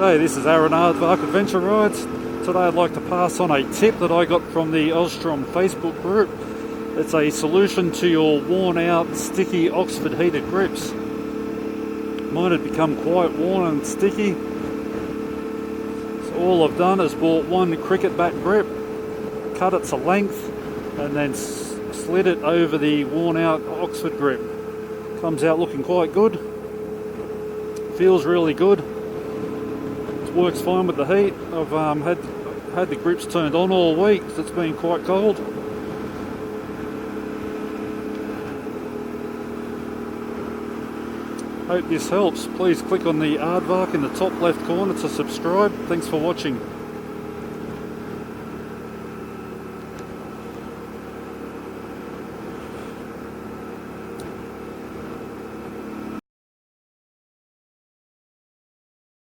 G'day, this is Aaron Aardvark Adventure Rides. Today I'd like to pass on a tip that I got from the Ozstrom Facebook group. It's a solution to your worn out sticky Oxford heated grips. Mine had become quite worn and sticky. So all I've done is bought one cricket bat grip, cut it to length and then slid it over the worn out Oxford grip. Comes out looking quite good. Feels really good. Works fine with the heat. I've had the grips turned on all week because it's been quite cold. Hope this helps. Please click on the aardvark in the top left corner to subscribe. Thanks for watching.